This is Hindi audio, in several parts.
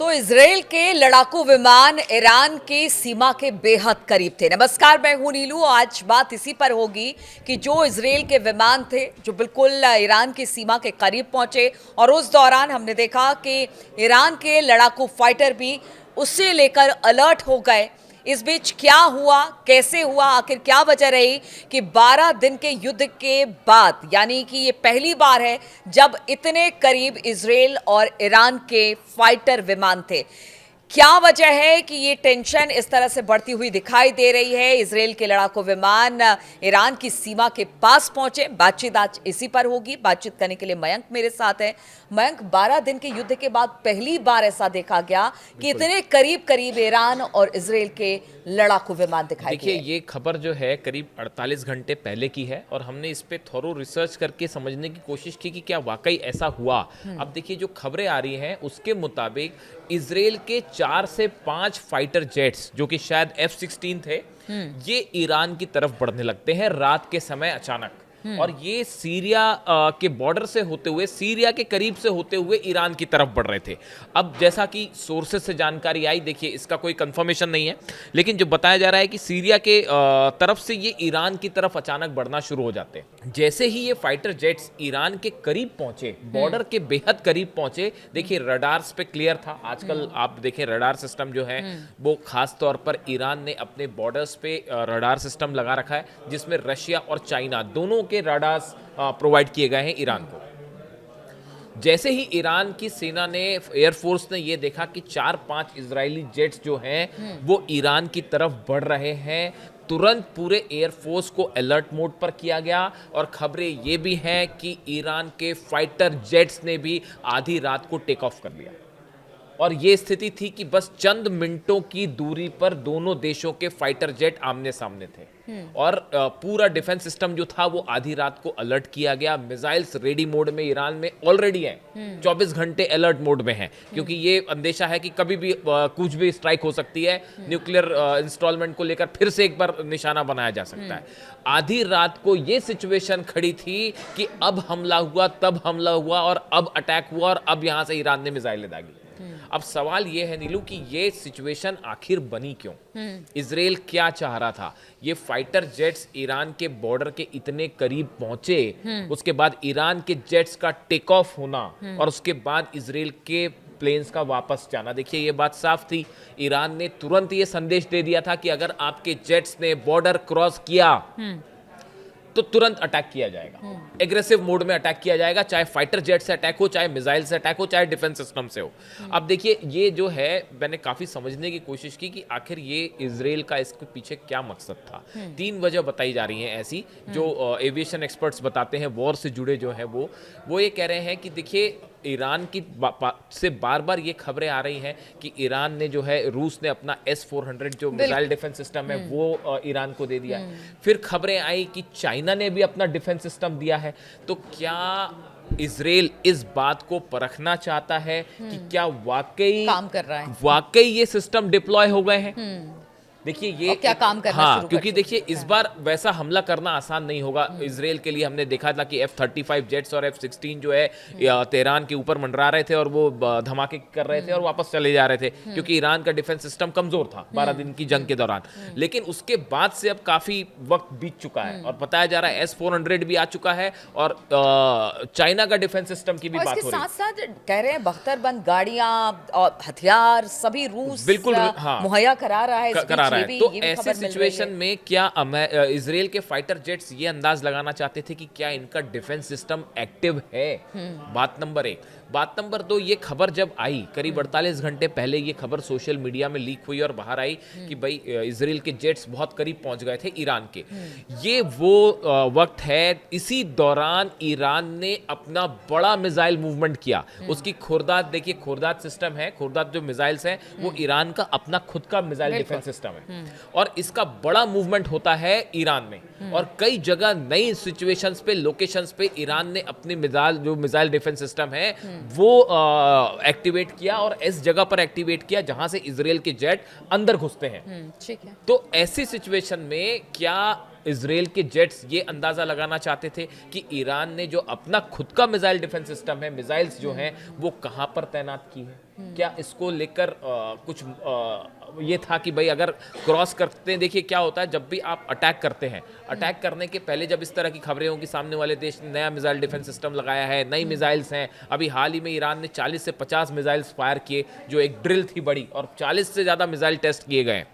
तो इजराइल के लड़ाकू विमान ईरान की सीमा के बेहद करीब थे। नमस्कार, मैं हूं नीलू। आज बात इसी पर होगी कि जो इजराइल के विमान थे जो बिल्कुल ईरान की सीमा के करीब पहुंचे और उस दौरान हमने देखा कि ईरान के लड़ाकू फाइटर भी उससे लेकर अलर्ट हो गए। इस बीच क्या हुआ, कैसे हुआ, आखिर क्या वजह रही कि 12 दिन के युद्ध के बाद, यानी कि ये पहली बार है जब इतने करीब इजराइल और ईरान के फाइटर विमान थे। क्या वजह है कि ये टेंशन इस तरह से बढ़ती हुई दिखाई दे रही है? इजराइल के लड़ाकू विमान ईरान की सीमा के पास पहुंचे। बातचीत आज इसी पर होगी। बातचीत करने के लिए मयंक मेरे साथ है। मयंक, 12 दिन के युद्ध के बाद पहली बार ऐसा देखा गया कि इतने करीब करीब ईरान और इजराइल के लड़ाकू विमान दिखाई दिए। देखिए, ये खबर जो है करीब 48 घंटे पहले की है और हमने इस पे थोरो रिसर्च करके समझने की कोशिश की कि क्या वाकई ऐसा हुआ। अब देखिए, जो खबरें आ रही हैं उसके मुताबिक इजराइल के 4 से 5 फाइटर जेट्स, जो कि शायद F-16 थे, ये ईरान की तरफ बढ़ने लगते हैं रात के समय अचानक। और ये सीरिया के बॉर्डर से होते हुए, सीरिया के करीब से होते हुए ईरान की तरफ बढ़ रहे थे। अब जैसा कि सोर्सेज से जानकारी आई, देखिए इसका कोई कंफर्मेशन नहीं है, लेकिन जो बताया जा रहा है कि सीरिया के तरफ से ये ईरान की तरफ अचानक बढ़ना शुरू हो जाते हैं। जैसे ही ये फाइटर जेट्स ईरान के करीब पहुंचे, बॉर्डर के बेहद करीब पहुंचे, देखिए रडार्स पे क्लियर था। आजकल आप देखें रडार सिस्टम जो है वो खास तौर पर ईरान ने अपने बॉर्डर्स पे रडार सिस्टम लगा रखा है, जिसमें रशिया और चाइना दोनों के रडार्स प्रोवाइड किए गए हैं ईरान को। जैसे ही ईरान की सेना ने, एयरफोर्स ने ये देखा कि 4-5 इजरायली जेट्स जो हैं वो ईरान की तरफ बढ़ रहे हैं, तुरंत पूरे एयरफोर्स को अलर्ट मोड पर किया गया। और खबरें ये भी हैं कि ईरान के फाइटर जेट्स ने भी आधी रात को टेक ऑफ कर लिया। और ये स्थिति थी कि बस चंद मिनटों की दूरी पर दोनों देशों के फाइटर जेट आमने सामने थे। और पूरा डिफेंस सिस्टम जो था वो आधी रात को अलर्ट किया गया। मिसाइल्स रेडी मोड में ईरान में ऑलरेडी हैं, 24 घंटे अलर्ट मोड में हैं, क्योंकि ये अंदेशा है कि कभी भी कुछ भी स्ट्राइक हो सकती है। न्यूक्लियर इंस्टॉलमेंट को लेकर फिर से एक बार निशाना बनाया जा सकता है। आधी रात को ये सिचुएशन खड़ी थी कि अब हमला हुआ, तब हमला हुआ और अब अटैक हुआ और अब यहां से ईरान ने मिसाइलें दागी। अब सवाल यह है नीलू कि ये सिचुएशन आखिर बनी क्यों? इजराइल क्या चाह रहा था? ये फाइटर जेट्स ईरान के बॉर्डर के इतने करीब पहुंचे, उसके बाद ईरान के जेट्स का टेक ऑफ होना और उसके बाद इजराइल के प्लेन्स का वापस जाना। देखिए, ये बात साफ थी। ईरान ने तुरंत ये संदेश दे दिया था कि अगर आपके जेट्स ने बॉर्डर क्रॉस किया तो तुरंत अटैक किया जाएगा, एग्रेसिव मोड में अटैक किया जाएगा, चाहे फाइटर जेट से अटैक हो, चाहे मिसाइल से अटैक हो, चाहे डिफेंस सिस्टम से हो। अब देखिए, ये जो है मैंने काफी समझने की कोशिश की कि आखिर ये इजराइल का इसके पीछे क्या मकसद था। 3 वजह बताई जा रही हैं ऐसी, जो एविएशन एक्सपर्ट्स बताते हैं, वॉर से जुड़े जो है वो ये कह रहे हैं कि देखिए, ईरान की से बार बार ये खबरें आ रही हैं कि ईरान ने जो है, रूस ने अपना S-400 जो मिसाइल डिफेंस सिस्टम है वो ईरान को दे दिया है। फिर खबरें आई कि चाइना ने भी अपना डिफेंस सिस्टम दिया है। तो क्या इजराइल इस बात को परखना चाहता है कि क्या वाकई काम कर रहा है, वाकई ये सिस्टम डिप्लॉय हो गए हैं? देखिए, ये क्या काम करना हाँ, शुरू क्योंकि कर देखिए इस बार वैसा हमला करना आसान नहीं होगा इजराइल के लिए। हमने देखा था कि F-35 जेट्स और F-16 जो है तेहरान के ऊपर मंडरा रहे थे और वो धमाके कर रहे थे और वापस चले जा रहे थे, क्योंकि ईरान का डिफेंस सिस्टम कमजोर था 12 दिन की जंग के दौरान। लेकिन उसके बाद से अब काफी वक्त बीत चुका है और बताया जा रहा है S-400 भी आ चुका है और चाइना का डिफेंस सिस्टम की भी बात हो रही है। साथ साथ कह रहे हैं बख्तरबंद गाड़ियां और हथियार सभी रूस बिल्कुल मुहैया करा रहा है। तो ऐसे सिचुएशन में क्या इजराइल के फाइटर जेट्स ये अंदाज लगाना चाहते थे कि क्या इनका डिफेंस सिस्टम एक्टिव है? बात नंबर 1। बात नंबर 2, ये खबर जब आई करीब 48 घंटे पहले, ये खबर सोशल मीडिया में लीक हुई और बाहर आई कि भाई इजराइल के जेट्स बहुत करीब पहुंच गए थे ईरान के। ये वो वक्त है, इसी दौरान ईरान ने अपना बड़ा मिसाइल मूवमेंट किया। उसकी खुर्दाद देखिए, खुर्दाद सिस्टम है, खुर्दाद जो मिसाइल्स हैं वो ईरान का अपना खुद का मिसाइल डिफेंस सिस्टम है और इसका बड़ा मूवमेंट होता है ईरान में। और कई जगह नई सिचुएशंस पे, लोकेशंस पे ईरान ने अपनी मिसाइल डिफेंस सिस्टम है वो एक्टिवेट किया और इस जगह पर एक्टिवेट किया जहां से इजराइल के जेट अंदर घुसते हैं। ठीक है। तो ऐसी सिचुएशन में क्या इजराइल के जेट्स ये अंदाजा लगाना चाहते थे कि ईरान ने जो अपना खुद का मिसाइल डिफेंस सिस्टम है, मिसाइल्स जो हैं वो कहां पर तैनात की है? क्या इसको लेकर कुछ ये था कि भाई अगर क्रॉस करते हैं, देखिए क्या होता है जब भी आप अटैक करते हैं, अटैक करने के पहले जब इस तरह की खबरें होंगी सामने वाले देश ने नया मिसाइल डिफेंस सिस्टम लगाया है, नई मिसाइल्स हैं, अभी हाल ही में ईरान ने 40 से 50 मिसाइल्स फायर किए जो एक ड्रिल थी बड़ी, और 40 से ज़्यादा मिसाइल टेस्ट किए गए,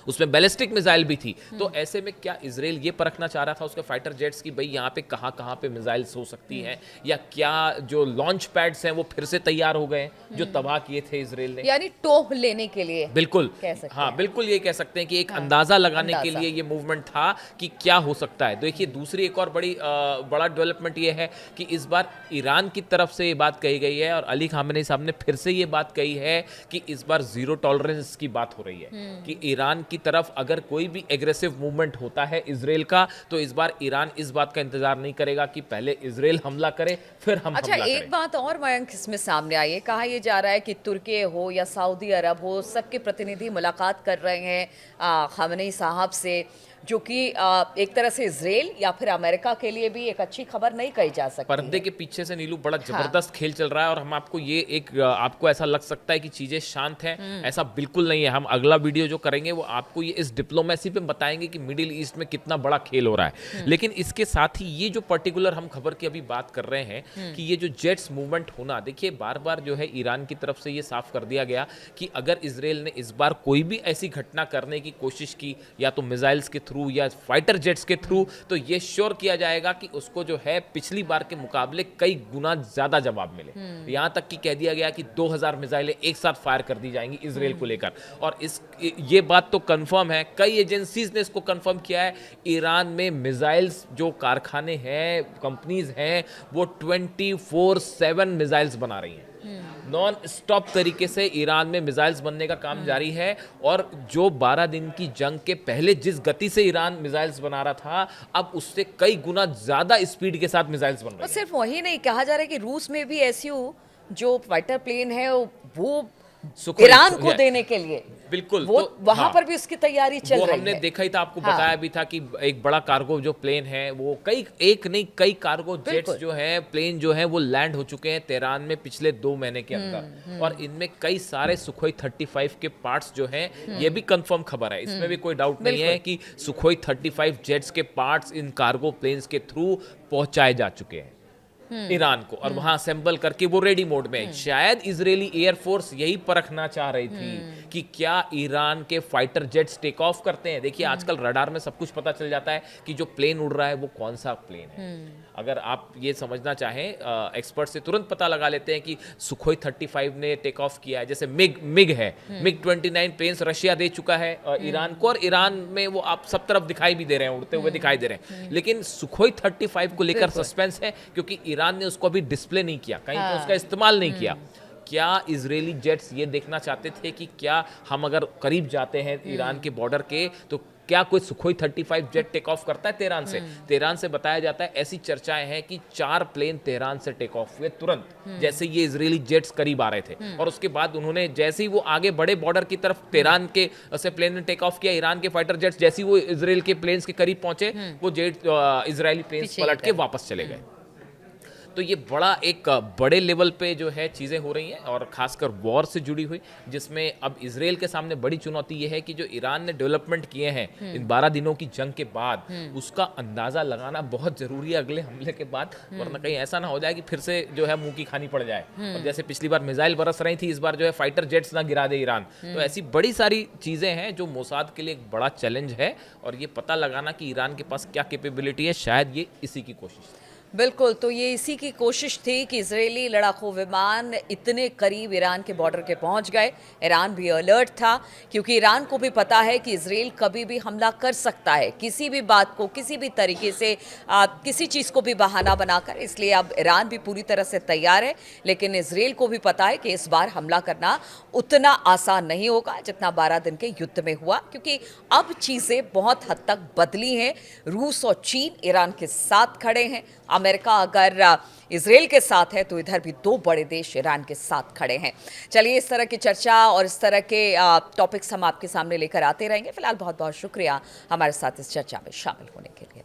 उसमें बैलिस्टिक मिसाइल भी थी। तो ऐसे में क्या इजराइल ये परखना चाह रहा था उसके फाइटर जेट्स की भाई यहाँ पे कहाँ पे मिसाइल्स हो सकती हैं, या क्या जो लॉन्च पैड्स हैं वो फिर से तैयार हो गए जो तबाह किए थे इजराइल ने? यानी टोह लेने के लिए बिल्कुल कह सकते हाँ, हैं। बिल्कुल ये कह सकते हैं कि एक अंदाजा लगाने के अंदाजा। लिए ये मूवमेंट था कि क्या हो सकता है। देखिए दूसरी एक और बड़ा डेवलपमेंट ये है कि इस बार ईरान की तरफ से ये बात कही गई है और अली खामेनी साहब ने फिर से ये बात कही है कि इस बार जीरो टॉलरेंस की बात हो रही है कि ईरान की तरफ अगर कोई भी एग्रेसिव मूवमेंट होता है इजराइल का, तो इस बार ईरान इस बात का इंतजार नहीं करेगा कि पहले इजराइल हमला करे फिर हम अच्छा, हमला एक करें। बात और मयंक इसमें सामने आई है, कहा यह जा रहा है कि तुर्की हो या सऊदी अरब हो, सबके प्रतिनिधि मुलाकात कर रहे हैं खामेनी साहब से, जो कि एक तरह से इजराइल या फिर अमेरिका के लिए भी एक अच्छी खबर नहीं कही जा सकती पर्दे है। के पीछे से नीलू बड़ा जबरदस्त खेल चल रहा है और हम आपको ये आपको ऐसा लग सकता है कि चीजें शांत हैं, ऐसा बिल्कुल नहीं है। हम अगला वीडियो जो करेंगे वो आपको ये इस डिप्लोमेसी पे बताएंगे कि मिडिल ईस्ट में कितना बड़ा खेल हो रहा है। लेकिन इसके साथ ही ये जो पर्टिकुलर हम खबर की अभी बात कर रहे हैं कि ये जो जेट्स मूवमेंट होना, देखिए बार बार जो है ईरान की तरफ से ये साफ कर दिया गया कि अगर इजराइल ने इस बार कोई भी ऐसी घटना करने की कोशिश की, या तो मिसाइल्स के थ्रू या फाइटर जेट्स के थ्रू, तो ये श्योर किया जाएगा कि उसको जो है पिछली बार के मुकाबले कई गुना ज्यादा जवाब मिले। यहां तक कि कह दिया गया कि 2000 मिसाइलें एक साथ फायर कर दी जाएंगी इजराइल को लेकर, और ये बात तो कंफर्म है, कई एजेंसीज ने इसको कंफर्म किया है। ईरान में मिसाइल्स जो कारखाने हैं, कंपनीज हैं, वो 24/7 मिसाइल्स बना रही हैं। नॉन स्टॉप तरीके से ईरान में मिसाइल्स बनने का काम जारी है, और जो 12 दिन की जंग के पहले जिस गति से ईरान मिसाइल्स बना रहा था, अब उससे कई गुना ज्यादा स्पीड के साथ मिसाइल्स बन और रहे हैं। सिर्फ वही नहीं, कहा जा रहा है कि रूस में भी एसयू जो फाइटर प्लेन है वो सुखोई ईरान को है। देने के लिए बिल्कुल, वो तो वहां हाँ, पर भी उसकी तैयारी चल वो रही हमने है। देखा ही था, आपको हाँ। बताया भी था कि एक बड़ा कार्गो जो प्लेन है वो कई कार्गो जेट्स बिल्कुल। जो है, प्लेन जो है वो लैंड हो चुके हैं तेहरान में पिछले 2 महीने के अंदर, और इनमें कई सारे सुखोई 35 के पार्ट्स जो हैं, ये भी कंफर्म खबर है, इसमें भी कोई डाउट नहीं है कि सुखोई 35 जेट्स के पार्ट्स इन कार्गो प्लेन्स के थ्रू पहुंचाए जा चुके हैं ईरान को, और वहां असेंबल करके वो रेडी मोड में है। शायद इजरायली एयरफोर्स यही परखना चाह रही थी कि क्या ईरान के फाइटर जेट्स टेक ऑफ करते हैं। देखिए आजकल रडार में सब कुछ पता चल जाता है कि जो प्लेन उड़ रहा है वो कौन सा प्लेन है। अगर आप ये समझना चाहें, एक्सपर्ट से तुरंत पता लगा लेते हैं कि सुखोई 35 ने टेक ऑफ किया है। जैसे मिग है, मिग 29 प्लेन्स रशिया दे चुका है ईरान को, और ईरान में वो आप सब तरफ दिखाई भी दे रहे हैं, उड़ते हुए दिखाई दे रहे हैं। लेकिन सुखोई 35 को लेकर सस्पेंस है, क्योंकि ईरान ने उसको अभी डिस्प्ले नहीं किया, कहीं पे उसका इस्तेमाल नहीं किया। क्या इजरायली जेट्स ये देखना चाहते थे कि क्या हम अगर करीब जाते हैं ईरान के बॉर्डर के, तो क्या कोई सुखोई 35 जेट टेक ऑफ करता है तेहरान से? तेहरान से बताया जाता है, ऐसी चर्चाएं हैं कि 4 प्लेन तेहरान से टेक ऑफ हुए तुरंत, जैसे ये इजरायली जेट्स करीब आ रहे थे, और उसके बाद उन्होंने जैसे ही वो आगे बढ़े बॉर्डर की तरफ, तेहरान के से प्लेन ने टेक ऑफ किया, ईरान के फाइटर जेट्स जैसे ही वो इजराइल के प्लेन्स के करीब पहुंचे, वो जेट इजरायली प्लेन्स पीछे पलट के वापस चले गए। तो ये बड़ा एक बड़े लेवल पे जो है चीज़ें हो रही हैं, और खासकर वॉर से जुड़ी हुई, जिसमें अब इजराइल के सामने बड़ी चुनौती ये है कि जो ईरान ने डेवलपमेंट किए हैं इन 12 दिनों की जंग के बाद, उसका अंदाज़ा लगाना बहुत ज़रूरी है अगले हमले के बाद, वरना कहीं ऐसा ना हो जाए कि फिर से जो है मुंह की खानी पड़ जाए। और जैसे पिछली बार मिसाइल बरस रही थी, इस बार जो है फाइटर जेट्स ना गिरा दे ईरान। तो ऐसी बड़ी सारी चीज़ें हैं जो मोसाद के लिए एक बड़ा चैलेंज है, और ये पता लगाना कि ईरान के पास क्या कैपेबिलिटी है, शायद ये इसी की कोशिश है। बिल्कुल, तो ये इसी की कोशिश थी कि इजरायली लड़ाकू विमान इतने करीब ईरान के बॉर्डर के पहुंच गए। ईरान भी अलर्ट था, क्योंकि ईरान को भी पता है कि इजराइल कभी भी हमला कर सकता है, किसी भी बात को, किसी भी तरीके से, किसी चीज़ को भी बहाना बनाकर। इसलिए अब ईरान भी पूरी तरह से तैयार है, लेकिन इजराइल को भी पता है कि इस बार हमला करना उतना आसान नहीं होगा जितना 12 दिन के युद्ध में हुआ, क्योंकि अब चीज़ें बहुत हद तक बदली हैं। रूस और चीन ईरान के साथ खड़े हैं, अमेरिका अगर इसराइल के साथ है तो इधर भी दो बड़े देश ईरान के साथ खड़े हैं। चलिए, इस तरह की चर्चा और इस तरह के टॉपिक्स हम आपके सामने लेकर आते रहेंगे। फिलहाल बहुत बहुत शुक्रिया हमारे साथ इस चर्चा में शामिल होने के लिए।